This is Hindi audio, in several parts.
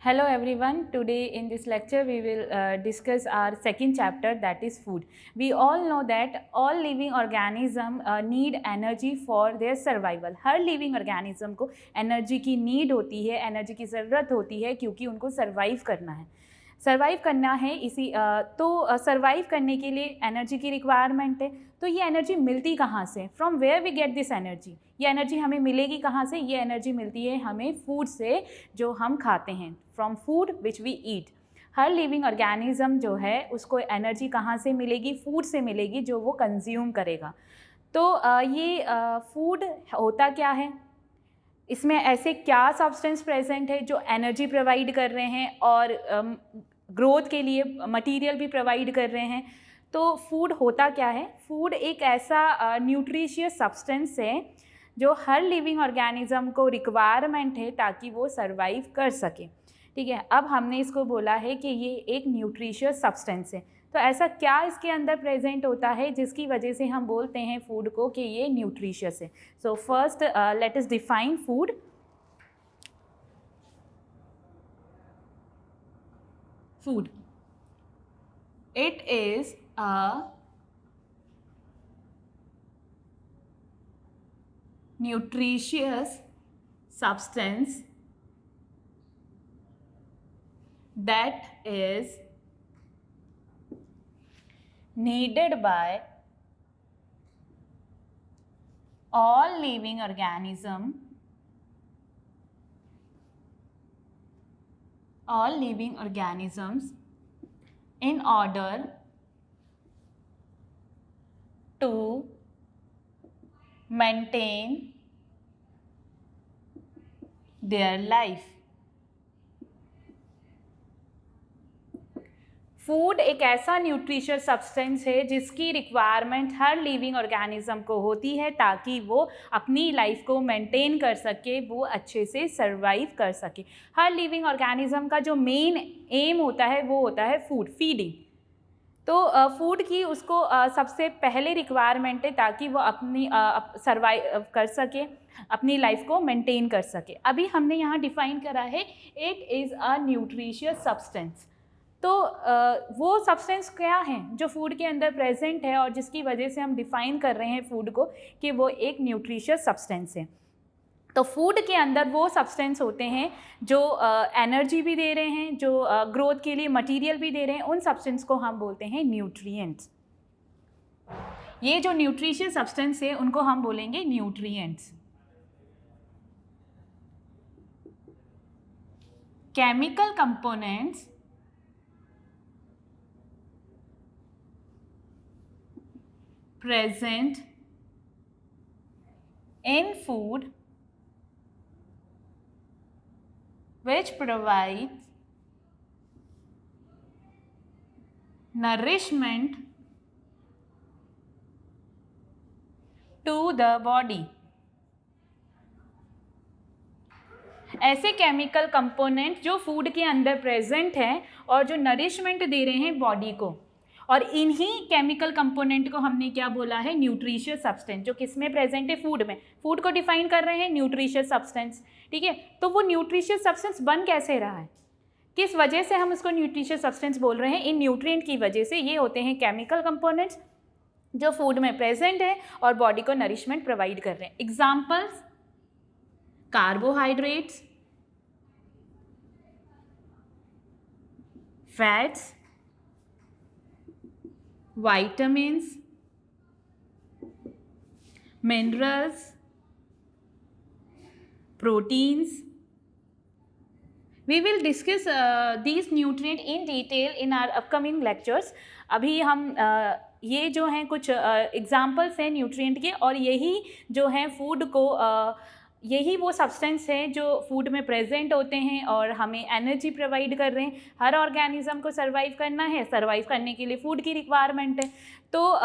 Hello everyone, today in this lecture we will discuss our second chapter, that is food. We all know that all living organism need energy for their survival. Her living organism को energy की need होती है, energy की ज़रूरत होती है क्योंकि उनको survive करना है. सर्वाइव करना है तो सर्वाइव करने के लिए एनर्जी की रिक्वायरमेंट है. तो ये एनर्जी मिलती कहाँ से? From where we get this energy. ये एनर्जी हमें मिलेगी कहाँ से? ये एनर्जी मिलती है हमें फूड से जो हम खाते हैं, from food which we eat. हर लिविंग ऑर्गेनिज्म जो है उसको एनर्जी कहाँ से मिलेगी? फूड से मिलेगी जो वो कंज्यूम करेगा. तो ये फूड होता क्या है? इसमें ऐसे क्या सब्सटेंस प्रेजेंट है जो एनर्जी प्रोवाइड कर रहे हैं और ग्रोथ के लिए मटेरियल भी प्रोवाइड कर रहे हैं. तो फूड होता क्या है? फूड एक ऐसा न्यूट्रिशियस सब्सटेंस है जो हर लिविंग ऑर्गेनिज्म को रिक्वायरमेंट है ताकि वो सरवाइव कर सके. ठीक है, अब हमने इसको बोला है कि ये एक न्यूट्रिशियस सब्सटेंस है. तो ऐसा क्या इसके अंदर प्रेजेंट होता है जिसकी वजह से हम बोलते हैं फूड को कि ये न्यूट्रिशियस है? So first let us define food. Food. It is a nutritious substance that is needed by all living organisms in order to maintain their life. Food एक ऐसा न्यूट्रिशियस सब्सटेंस है जिसकी रिक्वायरमेंट हर लिविंग ऑर्गेनिज्म को होती है ताकि वो अपनी लाइफ को मेंटेन कर सके, वो अच्छे से सरवाइव कर सके. हर लिविंग ऑर्गेनिज्म का जो मेन एम होता है वो होता है फूड, फीडिंग. तो फूड की उसको सबसे पहले रिक्वायरमेंट है ताकि वो अपनी सरवाइव कर सके, अपनी लाइफ को मेंटेन कर सके. अभी हमने यहाँ डिफाइन करा है it is a nutritious substance. तो वो सब्सटेंस क्या है जो फूड के अंदर प्रेजेंट है और जिसकी वजह से हम डिफ़ाइन कर रहे हैं फूड को कि वो एक न्यूट्रिशियस सब्सटेंस है. तो फूड के अंदर वो सब्सटेंस होते हैं जो एनर्जी भी दे रहे हैं, जो ग्रोथ के लिए मटेरियल भी दे रहे हैं. उन सब्सटेंस को हम बोलते हैं न्यूट्रिएंट्स. ये जो न्यूट्रिशियस सब्सटेंस है उनको हम बोलेंगे nutrients. Chemical components present in food which provides nourishment to the body. ऐसे केमिकल कंपोनेंट जो फूड के अंदर प्रेजेंट हैं और जो नरिशमेंट दे रहे हैं बॉडी को, और इन्हीं केमिकल कंपोनेंट को हमने क्या बोला है? Nutritious substance. जो किस में प्रेजेंट है? फूड में. फूड को डिफाइन कर रहे हैं न्यूट्रिशियस सब्सटेंस. ठीक है, तो वो न्यूट्रिशियस सब्सटेंस बन कैसे रहा है? किस वजह से हम उसको न्यूट्रिशियस सब्सटेंस बोल रहे हैं? इन न्यूट्रिएंट की वजह से. ये होते हैं केमिकल कंपोनेंट्स जो फूड में प्रेजेंट है और बॉडी को नरिशमेंट प्रोवाइड कर रहे हैं. Examples: carbohydrates, fats, vitamins, minerals, proteins. We will discuss these nutrients in detail in our upcoming lectures. अभी हम ये जो हैं कुछ एग्जाम्पल्स हैं न्यूट्रिएंट के, और यही जो हैं फूड को यही वो सब्सटेंस हैं जो फूड में प्रेजेंट होते हैं और हमें एनर्जी प्रोवाइड कर रहे हैं. हर ऑर्गेनिज्म को सरवाइव करना है, सरवाइव करने के लिए फूड की रिक्वायरमेंट है. तो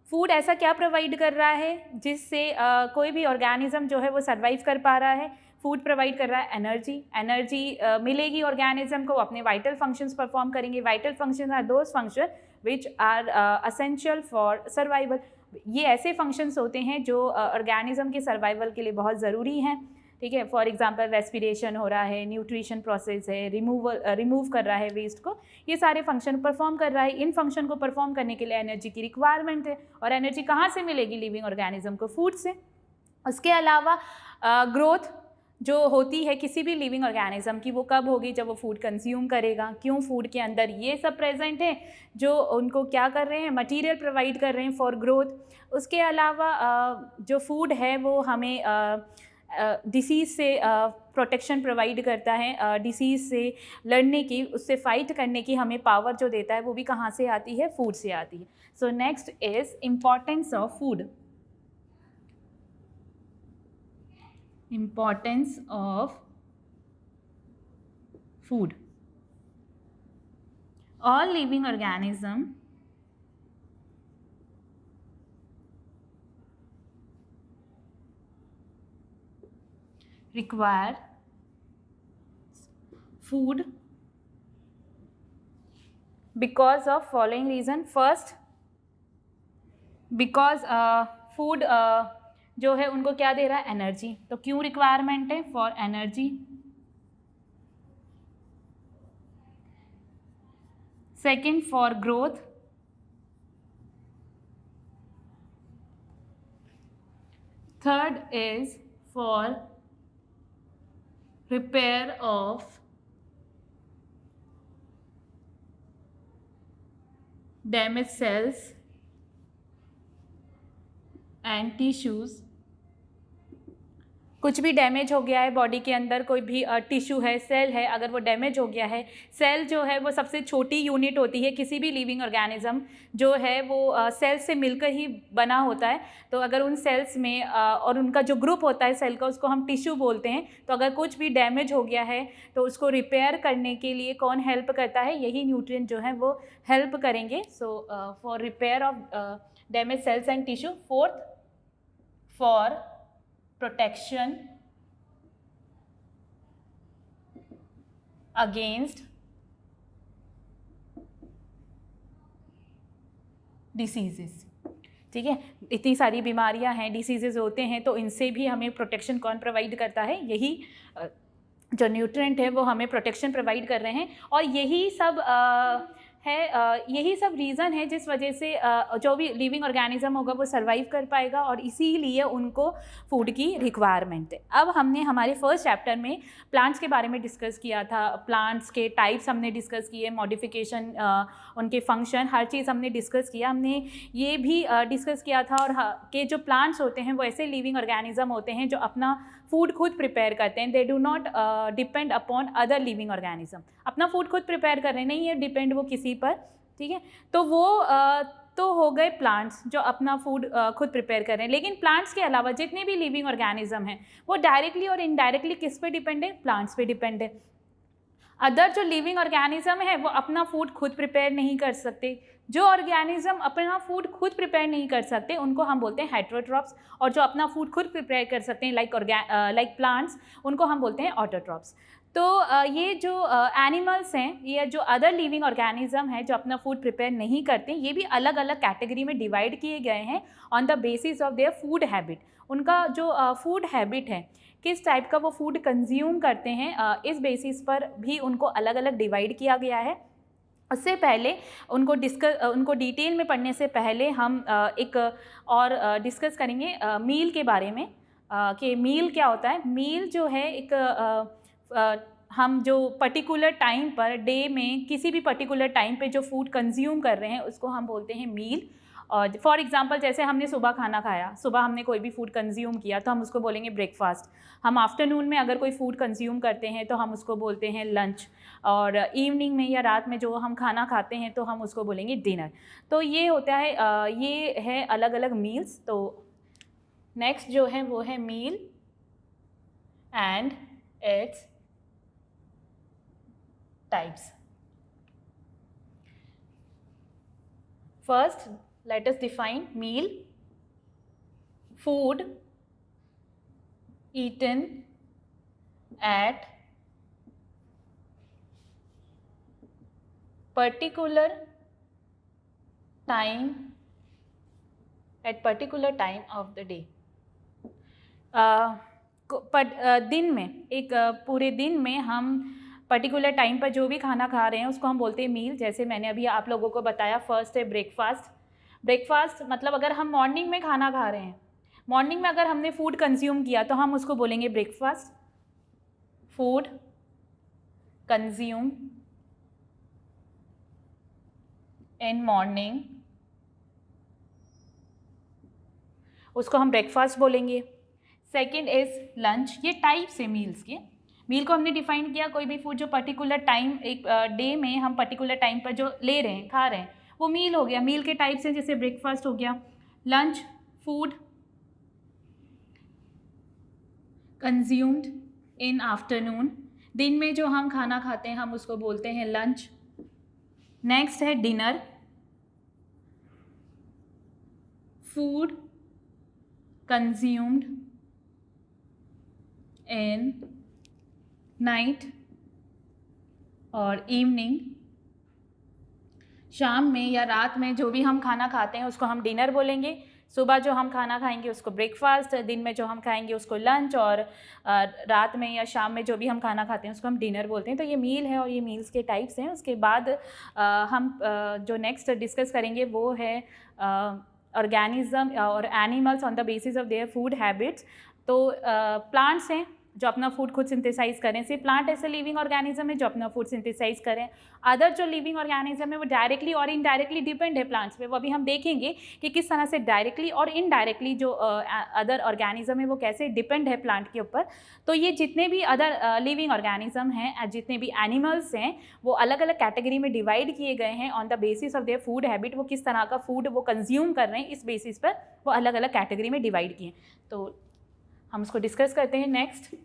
फूड ऐसा क्या प्रोवाइड कर रहा है जिससे कोई भी ऑर्गेनिज्म जो है वो सरवाइव कर पा रहा है? फूड प्रोवाइड कर रहा है एनर्जी. एनर्जी मिलेगी ऑर्गेनिज्म को, अपने वाइटल फंक्शंस परफॉर्म करेंगे. Vital functions are those function which are essential for survival. ये ऐसे फंक्शंस होते हैं जो ऑर्गेनिज्म के सर्वाइवल के लिए बहुत ज़रूरी हैं. ठीक है। फॉर एग्जांपल रेस्पिरेशन हो रहा है, न्यूट्रिशन प्रोसेस है, रिमूव कर रहा है वेस्ट को, ये सारे फंक्शन परफॉर्म कर रहा है। इन फंक्शन को परफॉर्म करने के लिए एनर्जी की रिक्वायरमेंट है, और एनर्जी कहाँ से मिलेगी लिविंग ऑर्गेनिज्म को? फूड से। उसके अलावा ग्रोथ जो होती है किसी भी लिविंग ऑर्गेनिज्म की, वो कब होगी? जब वो फूड कंज्यूम करेगा। क्यों? फूड के अंदर ये सब प्रेजेंट है जो उनको क्या कर रहे हैं? मटेरियल प्रोवाइड कर रहे हैं फॉर ग्रोथ। उसके अलावा जो फूड है वो हमें डिसीज़ से प्रोटेक्शन प्रोवाइड करता है, डिसीज़ से लड़ने की, उससे फाइट करने की हमें पावर जो देता है वो भी कहाँ से आती है? फूड से आती है। So next is importance of food. Importance of food. All living organism require food because of following reason. First, because food जो है उनको क्या दे रहा है? एनर्जी। तो क्यों रिक्वायरमेंट है? For energy. Second, for growth. Third is for repair of damage cells and tissues. कुछ भी डैमेज हो गया है बॉडी के अंदर, कोई भी टिश्यू है, सेल है, अगर वो डैमेज हो गया है, सेल जो है वो सबसे छोटी यूनिट होती है किसी भी लिविंग ऑर्गेनिज्म, जो है वो सेल से मिलकर ही बना होता है। तो अगर उन सेल्स में और उनका जो ग्रुप होता है सेल का, उसको हम टिश्यू बोलते हैं। तो अगर कुछ भी डैमेज हो गया है तो उसको रिपेयर करने के लिए कौन हेल्प करता है? यही न्यूट्रिएंट जो है वो हेल्प करेंगे। So for repair of damage cells and tissue. Fourth, for protection against diseases। ठीक है, इतनी सारी बीमारियां हैं, डिसीजेज होते हैं, तो इनसे भी हमें प्रोटेक्शन कौन प्रोवाइड करता है? यही जो न्यूट्रिएंट है वो हमें प्रोटेक्शन प्रोवाइड कर रहे हैं। और यही सब यही सब रीज़न है जिस वजह से जो भी लिविंग ऑर्गेनिज्म होगा वो सर्वाइव कर पाएगा, और इसीलिए उनको फूड की रिक्वायरमेंट है। अब हमने हमारे फर्स्ट चैप्टर में प्लांट्स के बारे में डिस्कस किया था, प्लांट्स के टाइप्स हमने डिस्कस किए, मॉडिफिकेशन, उनके फंक्शन, हर चीज़ हमने डिस्कस किया। हमने ये भी डिस्कस किया था और कि जो प्लांट्स होते हैं वो ऐसे लिविंग ऑर्गेनिज्म होते हैं जो अपना फूड खुद प्रिपेयर करते हैं। They do not depend upon other living organism. अपना फूड खुद प्रिपेयर कर रहे हैं, नहीं है डिपेंड वो किसी पर। ठीक है, तो वो तो हो गए प्लांट्स जो अपना फूड खुद प्रिपेयर कर रहे हैं। लेकिन प्लांट्स के अलावा जितने भी लिविंग ऑर्गेनिज्म हैं वो डायरेक्टली और इनडायरेक्टली किस पे डिपेंड है? प्लांट्स पे डिपेंड है। अदर जो लिविंग ऑर्गेनिज्म है वो अपना फूड खुद प्रिपेयर नहीं कर सकते। जो ऑर्गेनिज्म अपना फूड खुद प्रिपेयर नहीं कर सकते उनको हम बोलते हैं हेटेरोट्रॉप्स, और जो अपना फूड खुद प्रिपेयर कर सकते हैं लाइक प्लांट्स, उनको हम बोलते हैं ऑटोट्रॉप्स। तो ये जो एनिमल्स हैं, ये जो अदर लिविंग ऑर्गेनिज्म है जो अपना फूड प्रिपेयर नहीं करते, ये भी अलग अलग कैटेगरी में डिवाइड किए गए हैं on the basis of their food habit. उनका जो फूड हैबिट है, किस टाइप का वो फूड कंज्यूम करते हैं, इस बेसिस पर भी उनको अलग अलग डिवाइड किया गया है। उससे पहले उनको डिटेल में पढ़ने से पहले हम एक और डिस्कस करेंगे मील के बारे में, कि मील क्या होता है। मील जो है एक हम जो पर्टिकुलर टाइम पर डे में किसी भी पर्टिकुलर टाइम पे जो फूड कंज्यूम कर रहे हैं उसको हम बोलते हैं मील। और फॉर एग्जांपल जैसे हमने सुबह खाना खाया, सुबह हमने कोई भी फूड कंज्यूम किया तो हम उसको बोलेंगे ब्रेकफास्ट। हम आफ्टरनून में अगर कोई फूड कंज्यूम करते हैं तो हम उसको बोलते हैं लंच, और इवनिंग में या रात में जो हम खाना खाते हैं तो हम उसको बोलेंगे डिनर। तो ये होता है, ये है अलग अलग मील्स। तो नेक्स्ट जो है वो है meal and its types. First, let us define meal: food eaten at particular time of the day. दिन में एक पूरे दिन में हम पर्टिकुलर टाइम पर जो भी खाना खा रहे हैं उसको हम बोलते हैं मील। जैसे मैंने अभी आप लोगों को बताया, फर्स्ट है ब्रेकफास्ट। ब्रेकफास्ट मतलब अगर हम मॉर्निंग में खाना खा रहे हैं, मॉर्निंग में अगर हमने फूड कंज्यूम किया तो हम उसको बोलेंगे breakfast. Food consume in morning, उसको हम ब्रेकफास्ट बोलेंगे। Second is lunch. ये टाइप्स है मील्स के। मील को हमने डिफाइन किया, कोई भी फूड जो पर्टिकुलर टाइम, एक डे में हम पर्टिकुलर टाइम पर जो ले रहे हैं, खा रहे हैं, वो मील हो गया। मील के टाइप्स हैं, जैसे ब्रेकफास्ट हो गया, lunch food consumed in afternoon, दिन में जो हम खाना खाते हैं हम उसको बोलते हैं लंच। नेक्स्ट है dinner, food consumed in night और इवनिंग। शाम में या रात में जो भी हम खाना खाते हैं उसको हम डिनर बोलेंगे। सुबह जो हम खाना खाएंगे उसको ब्रेकफास्ट, दिन में जो हम खाएंगे उसको लंच, और रात में या शाम में जो भी हम खाना खाते हैं उसको हम डिनर बोलते हैं। तो ये मील है और ये मील्स के टाइप्स हैं। उसके बाद हम जो नेक्स्ट डिस्कस करेंगे वो है ऑर्गेनिज्म और animals on the basis of their food habits. तो प्लांट्स हैं जो अपना फूड खुद सिंथेसाइज करें, से प्लांट ऐसे लिविंग ऑर्गेनिज्म है जो अपना फूड सिंथेसाइज करें। अदर जो लिविंग ऑर्गेनिज्म है वो डायरेक्टली और इनडायरेक्टली डिपेंड है प्लांट्स पे। वो अभी हम देखेंगे कि किस तरह से डायरेक्टली और इनडायरेक्टली जो अदर ऑर्गेनिज्म है वो कैसे डिपेंड है प्लांट के ऊपर। तो ये जितने भी अदर लिविंग ऑर्गेनिज्म हैं, जितने भी एनिमल्स हैं, वो अलग अलग कैटेगरी में डिवाइड किए गए हैं on the basis of their food habit. वो किस तरह का फूड वो कंज्यूम कर रहे हैं, इस बेसिस पर वो अलग अलग कैटेगरी में डिवाइड किए हैं। तो हम उसको डिस्कस करते हैं next.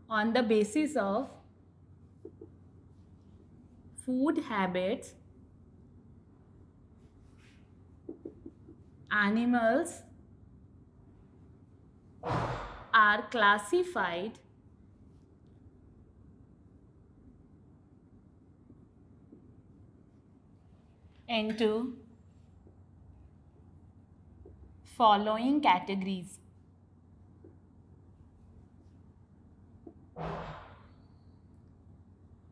On the basis of food habits, animals are classified into following categories.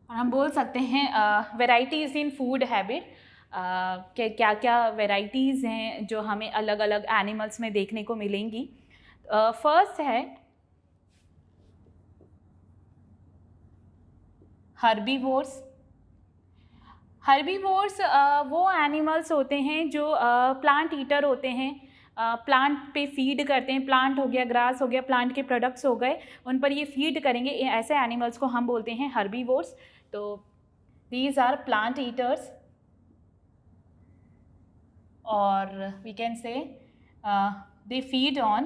और हम बोल सकते हैं वेराइटीज़ इन फूड हैबिट, कि क्या क्या वेराइटीज़ हैं जो हमें अलग अलग एनिमल्स में देखने को मिलेंगी। फर्स्ट है हर्बीवोर्स। हर्बीवोर्स वो एनिमल्स होते हैं जो प्लांट ईटर होते हैं, प्लांट पे फीड करते हैं। प्लांट हो गया, ग्रास हो गया, प्लांट के प्रोडक्ट्स हो गए, उन पर ये फीड करेंगे। ऐसे एनिमल्स को हम बोलते हैं हर्बीवोर्स। तो दीज आर प्लांट ईटर्स, और we can say they feed on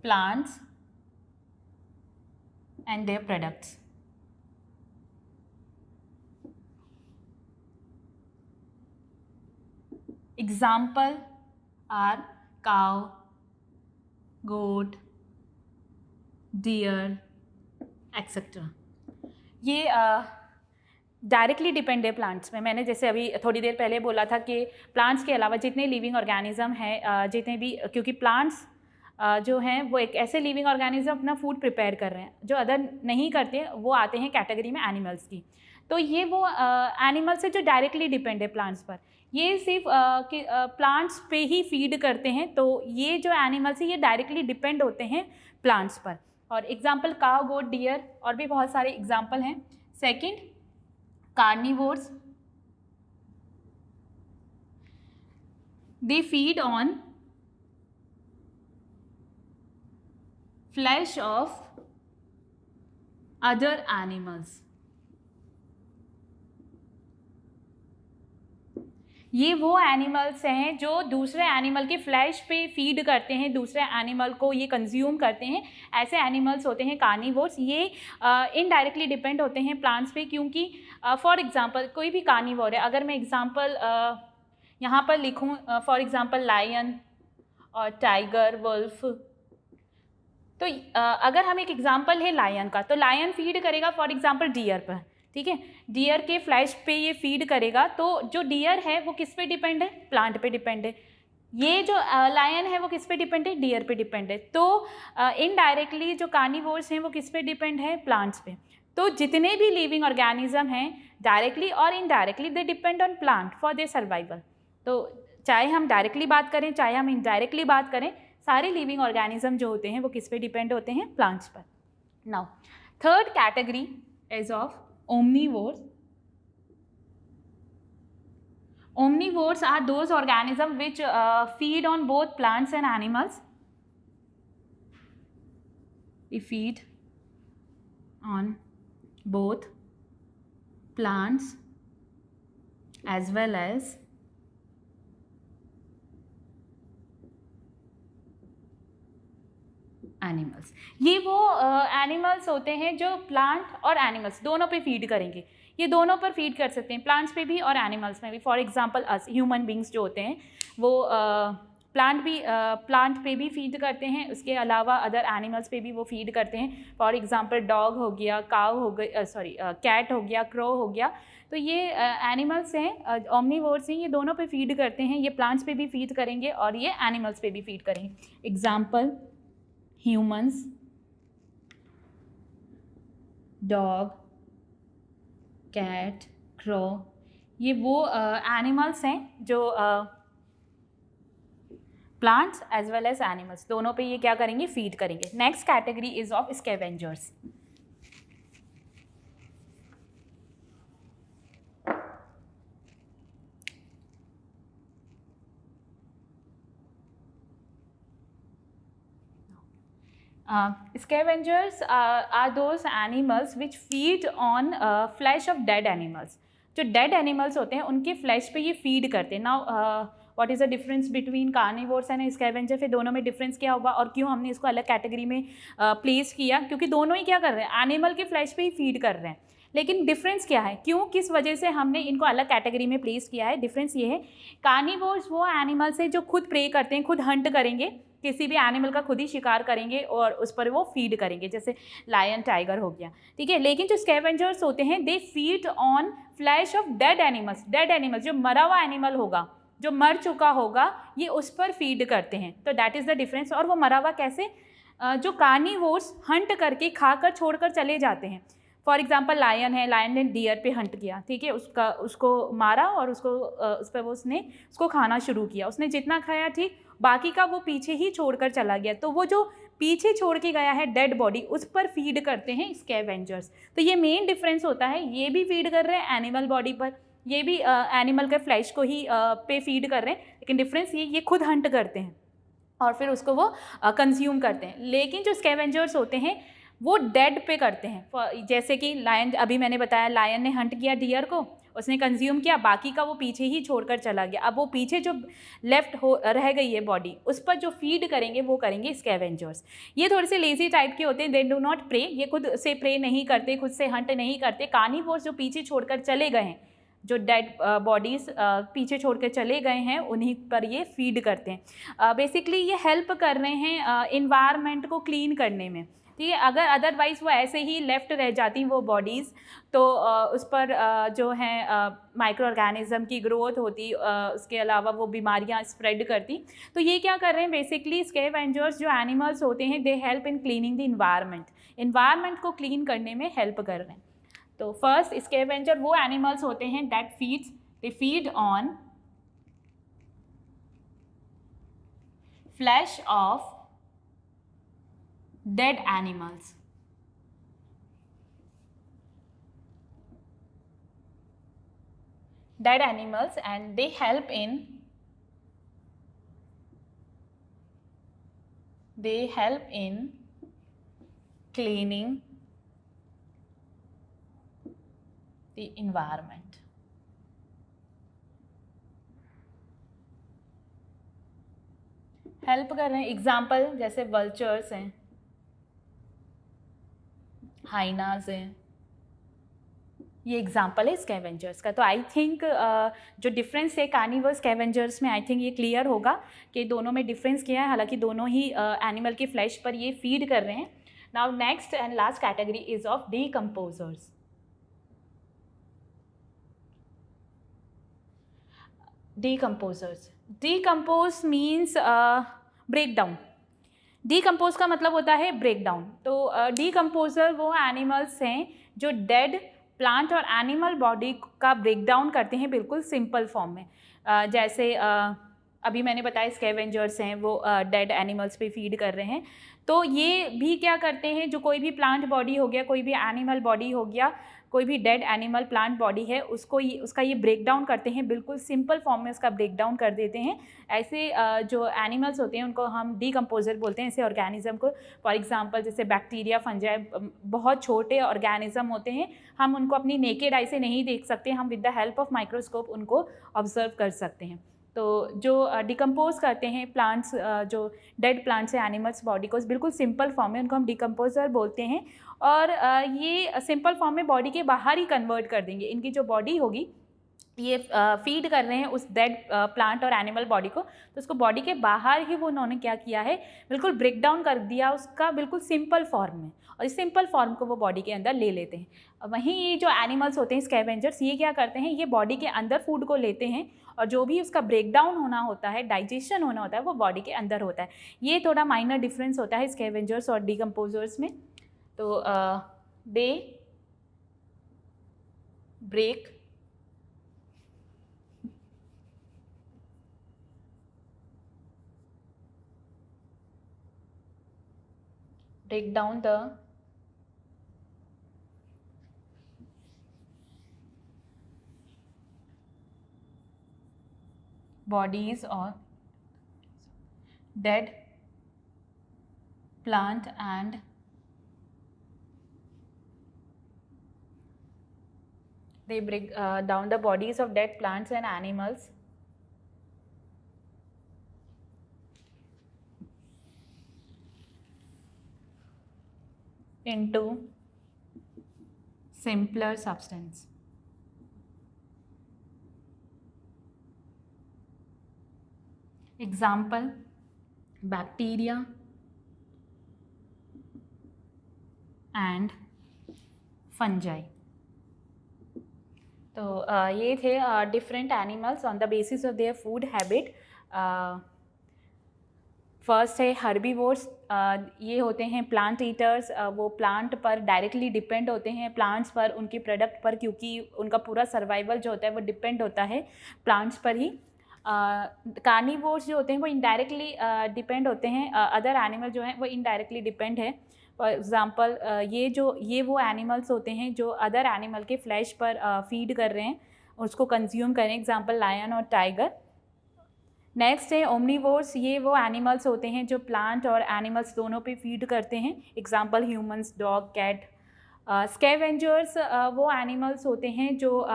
plants and their products. Example are cow, goat, deer, etc. ये डायरेक्टली डिपेंड है प्लांट्स में। मैंने जैसे अभी थोड़ी देर पहले बोला था कि प्लांट्स के अलावा जितने लिविंग ऑर्गेनिज्म हैं, जितने भी, क्योंकि प्लांट्स जो हैं वो एक ऐसे लिविंग ऑर्गेनिज्म अपना फूड प्रिपेयर कर रहे हैं, जो अदर नहीं करते वो आते हैं कैटेगरी में एनिमल्स की। तो ये वो एनिमल्स है जो डायरेक्टली डिपेंड है प्लांट्स पर। ये सिर्फ प्लांट्स पे ही फीड करते हैं। तो ये जो एनिमल्स हैं ये डायरेक्टली डिपेंड होते हैं प्लांट्स पर। और एग्जाम्पल काव, गोट, डियर, और भी बहुत सारे एग्जाम्पल हैं। Second, carnivores, they feed on flesh of other animals. ये वो एनिमल्स हैं जो दूसरे एनिमल के फ्लैश पे फीड करते हैं, दूसरे एनिमल को ये कंज्यूम करते हैं। ऐसे एनिमल्स होते हैं कार्निवोर्स। ये इनडायरेक्टली डिपेंड होते हैं प्लांट्स पे, क्योंकि फॉर एग्जांपल कोई भी कार्निवोर है, अगर मैं एग्जांपल यहाँ पर लिखूँ, फॉर एग्जांपल लायन और टाइगर, वुल्फ, तो अगर हम एक एग्जांपल है लायन का, तो लायन फीड करेगा फॉर एग्जांपल डियर पर, ठीक है, डियर के फ्लैश पे ये फीड करेगा। तो जो डियर है वो किस पे डिपेंड है, प्लांट पे डिपेंड है। ये जो लायन है वो किस पे डिपेंड है, डियर पे डिपेंड है। तो इनडायरेक्टली जो कार्निवोर्स हैं वो किस पे डिपेंड है, प्लांट्स पे। तो जितने भी लिविंग ऑर्गेनिज्म हैं डायरेक्टली और indirectly they depend on plant for their survival. तो चाहे हम डायरेक्टली बात करें चाहे हम इनडायरेक्टली बात करें, सारे लिविंग ऑर्गेनिज्म जो होते हैं वो किस पे डिपेंड होते हैं, प्लांट्स पर। Now third category is of omnivores. Omnivores are those organisms which feed on both plants and animals. They feed on both plants as well as animals. ये वो एनिमल्स होते हैं जो प्लांट और एनिमल्स दोनों पे फीड करेंगे। ये दोनों पर फीड कर सकते हैं, प्लांट्स पे भी और एनिमल्स में भी। For example us human beings जो होते हैं वो प्लांट पे भी फीड करते हैं, उसके अलावा अदर एनिमल्स पे भी वो फीड करते हैं। फॉर एग्जांपल डॉग हो गया, काव हो गई, कैट हो गया, क्रो हो गया। तो ये एनिमल्स हैं, ओमनीवोर्स हैं, ये दोनों पे फीड करते हैं। ये प्लांट्स पे भी फीड करेंगे और ये एनिमल्स पे भी फीड करेंगे। Example humans, dog, cat, crow, ये वो एनिमल्स हैं जो plants as well as animals दोनों पे ये क्या करेंगे, फीड करेंगे। Next category is of scavengers. Scavengers are those animals which feed on flesh of dead animals. जो डेड एनिमल्स होते हैं उनके फ्लैश पे ये फीड करते हैं। Now what is the difference between carnivores and scavenger, फिर दोनों में डिफरेंस क्या होगा और क्यों हमने इसको अलग कैटेगरी में प्लेस किया, क्योंकि दोनों ही क्या कर रहे हैं, एनिमल के फ्लैश पे ही फीड कर रहे हैं। लेकिन डिफरेंस क्या है, क्यों, किस वजह से हमने इनको अलग कैटेगरी में प्लेस किया है? डिफरेंस ये है, कार्निवोर्स वो एनिमल्स है जो खुद प्रे करते हैं, खुद हंट करेंगे, किसी भी एनिमल का खुद ही शिकार करेंगे और उस पर वो फीड करेंगे, जैसे लायन, टाइगर हो गया, ठीक है। लेकिन जो स्कैवेंजर्स होते हैं दे feed on flash of dead animals. Dead animals, जो मरा हुआ एनिमल होगा, जो मर चुका होगा, ये उस पर फीड करते हैं। तो दैट इज़ द डिफरेंस। और वो मरा हुआ कैसे, जो कार्निवोर्स हंट करके खाकर छोड़कर चले जाते हैं। फॉर एग्जाम्पल लायन है, लायन ने डियर पे हंट किया, ठीक है, उसको मारा और उस पर उसने उसको खाना शुरू किया। उसने जितना खाया ठीक, बाकी का वो पीछे ही छोड़कर चला गया। तो वो जो पीछे छोड़ के गया है डेड बॉडी, उस पर फीड करते हैं स्कैवेंजर्स। तो ये मेन डिफरेंस होता है, ये भी फीड कर रहे हैं एनिमल बॉडी पर, ये भी एनिमल के फ्लैश को ही पे फीड कर रहे हैं, लेकिन डिफरेंस ये खुद हंट करते हैं और फिर उसको वो कंज्यूम करते हैं। लेकिन जो स्कैवेंजर्स होते हैं वो डेड पे करते हैं। जैसे कि लायन, अभी मैंने बताया, लायन ने हंट किया डियर को, उसने कंज्यूम किया, बाकी का वो पीछे ही छोड़कर चला गया। अब वो पीछे जो लेफ्ट हो रह गई है बॉडी, उस पर जो फीड करेंगे वो करेंगे स्कैवेंजर्स। ये थोड़े से लेजी टाइप के होते हैं, दे डू नॉट प्रे, ये खुद से प्रे नहीं करते, खुद से हंट नहीं करते। कार्निवोर्स जो पीछे छोड़कर चले गए हैं, जो डेड बॉडीज़ पीछे छोड़ के चले गए हैं, उन्हीं पर ये फीड करते हैं। बेसिकली ये हेल्प कर रहे हैं इन्वायरमेंट को क्लीन करने में, ठीक है। अगर अदरवाइज़ वो ऐसे ही लेफ्ट रह जाती वो बॉडीज़, तो उस पर जो है माइक्रो ऑर्गेनिज्म की ग्रोथ होती, उसके अलावा वो बीमारियां स्प्रेड करती। तो ये क्या कर रहे हैं, बेसिकली स्कैवेंजर्स जो एनिमल्स होते हैं they help in cleaning the environment को क्लीन करने में हेल्प कर रहे हैं। तो फर्स्ट स्कैवेंजर वो एनिमल्स होते हैं that feeds, they feed on flash of dead animals. Dead animals, and they help in cleaning the environment. Help कर रहे हैं, एग्जाम्पल जैसे वल्चर्स हैं, हाइनाज हैं, ये एग्जाम्पल है स्कैवेंजर्स का। तो आई थिंक जो डिफरेंस है कार्निवर्स स्कैवेंजर्स में, आई थिंक ये क्लियर होगा कि दोनों में डिफरेंस क्या है। हालांकि दोनों ही एनिमल के फ्लैश पर ये फीड कर रहे हैं। Now next and last category is of decomposers. Decompose means break down. Decompose का मतलब होता है ब्रेक डाउन। तो डीकम्पोजर वो एनिमल्स हैं जो डेड प्लांट और एनिमल बॉडी का ब्रेक डाउन करते हैं बिल्कुल सिंपल फॉर्म में। जैसे अभी मैंने बताया स्कैवेंजर्स हैं, वो डेड एनिमल्स पे फीड कर रहे हैं। तो ये भी क्या करते हैं, जो कोई भी प्लांट बॉडी हो गया, कोई भी एनिमल बॉडी हो गया, कोई भी डेड एनिमल प्लांट बॉडी है, उसका ये ब्रेक डाउन करते हैं, बिल्कुल सिंपल फॉर्म में उसका ब्रेक डाउन कर देते हैं। ऐसे जो एनिमल्स होते हैं उनको हम डीकम्पोजर बोलते हैं, ऐसे ऑर्गेनिज्म को। फॉर एग्जांपल जैसे बैक्टीरिया, फंजाई, बहुत छोटे ऑर्गेनिज्म होते हैं, हम उनको अपनी नेकेड आई से नहीं देख सकते, हम with the help of microscope उनको ऑब्जर्व कर सकते हैं। तो जो डिकम्पोज करते हैं प्लांट्स, जो डेड प्लांट्स है एनिमल्स बॉडी को, बिल्कुल सिंपल फॉर्म में, उनको हम डिकम्पोजर बोलते हैं। और ये सिंपल फॉर्म में बॉडी के बाहर ही कन्वर्ट कर देंगे। इनकी जो बॉडी होगी, ये फीड कर रहे हैं उस डेड प्लांट और एनिमल बॉडी को, तो उसको बॉडी के बाहर ही वो उन्होंने क्या किया है, बिल्कुल ब्रेक डाउन कर दिया उसका बिल्कुल सिंपल फॉर्म में, और इस सिंपल फॉर्म को वो बॉडी के अंदर ले लेते हैं। वहीं ये जो एनिमल्स होते हैं स्कैवेंजर्स, ये क्या करते हैं, ये बॉडी के अंदर फूड को लेते हैं, और जो भी उसका ब्रेक डाउन होना होता है, डाइजेशन होना होता है, वो बॉडी के अंदर होता है। ये थोड़ा माइनर डिफरेंस होता है स्कैवेंजर्स और डिकम्पोजर्स में। तो they break down the bodies of dead plant and they break down the bodies of dead plants and animals into simpler substance. Example, bacteria and fungi. तो ये थे different animals on the basis of their food habit. First है हर्बीवोर्स। ये होते हैं प्लांट ईटर्स। वो प्लांट पर डायरेक्टली डिपेंड होते हैं, प्लांट्स पर, उनके प्रोडक्ट पर, क्योंकि उनका पूरा सर्वाइवल जो होता है वो डिपेंड होता है प्लांट्स पर ही। कार्निवोर्स जो होते हैं वो इनडायरेक्टली डिपेंड होते हैं, अदर एनिमल जो हैं वो इनडायरेक्टली डिपेंड है। फॉर एग्ज़ाम्पल ये वो एनिमल्स होते हैं जो अदर एनिमल के फ्लैश पर फीड कर रहे हैं, उसको कंज्यूम करें, एग्जाम्पल लायन और टाइगर। नेक्स्ट है ओमनीवोर्स। ये वो एनिमल्स होते हैं जो प्लांट और एनिमल्स दोनों पे फीड करते हैं, example humans, dog, cat. Scavengers वो एनिमल्स होते हैं जो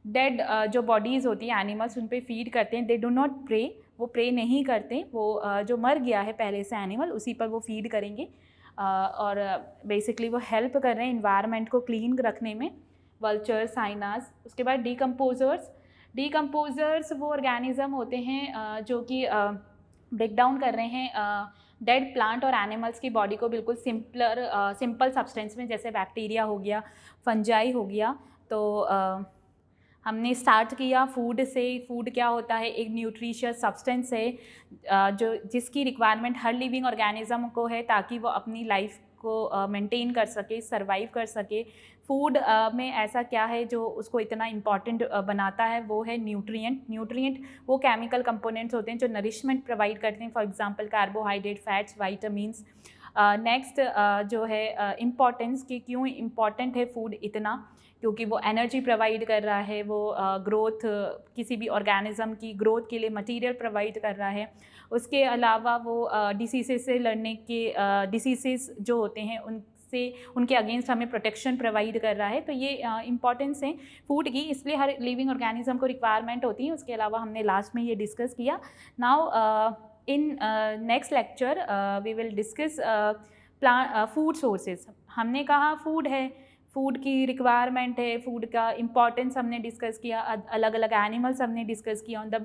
डेड जो बॉडीज़ होती हैं एनिमल्स, उन पे फीड करते हैं। दे डू नॉट प्रे, वो प्रे नहीं करते, वो जो मर गया है पहले से एनिमल उसी पर वो फीड करेंगे। और बेसिकली वो हेल्प कर रहे हैं इन्वायरमेंट को क्लीन रखने में। Vultures, hyenas. उसके बाद डीकम्पोजर्स वो ऑर्गेनिज्म होते हैं जो कि ब्रेक डाउन कर रहे हैं डेड प्लांट और एनिमल्स की बॉडी को बिल्कुल सिंपल सब्सटेंस में, जैसे बैक्टीरिया हो गया, फंजाई हो गया। तो हमने स्टार्ट किया फूड से। फूड क्या होता है, एक न्यूट्रिशियस सब्सटेंस है जो जिसकी रिक्वायरमेंट हर लिविंग ऑर्गेनिज्म को है ताकि वो अपनी लाइफ को मेंटेन कर सके, सरवाइव कर सके। फूड में ऐसा क्या है जो उसको इतना इम्पॉर्टेंट बनाता है, वो है न्यूट्रिएंट वो केमिकल कंपोनेंट्स होते हैं जो नरिशमेंट प्रोवाइड करते हैं, for example carbohydrate, fats, vitamins. Next जो है इम्पॉर्टेंस कि क्यों इम्पॉर्टेंट है फूड इतना, क्योंकि वो एनर्जी प्रोवाइड कर रहा है, वो ग्रोथ, किसी भी ऑर्गेनिज्म की ग्रोथ के लिए मटेरियल प्रोवाइड कर रहा है। उसके अलावा वो डिसीज़ेस से लड़ने के डिसीज़ेस जो होते हैं उनके अगेंस्ट हमें प्रोटेक्शन प्रोवाइड कर रहा है। तो ये इम्पॉर्टेंस है फूड की, इसलिए हर लिविंग ऑर्गेनिज्म को रिक्वायरमेंट होती है। उसके अलावा हमने लास्ट में ये डिस्कस किया। Now in next lecture we will discuss food sources. हमने कहा फूड है, फूड की रिक्वायरमेंट है, फूड का इम्पॉर्टेंस हमने डिस्कस किया, अलग अलग एनिमल्स हमने डिस्कस किया on the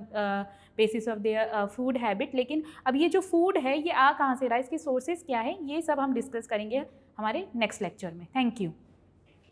basis of their food habit. लेकिन अब ये जो फूड है ये आ कहाँ से रहा है, इसकी सोर्सेज क्या है, ये सब हम डिस्कस करेंगे हमारे नेक्स्ट लेक्चर में। Thank you.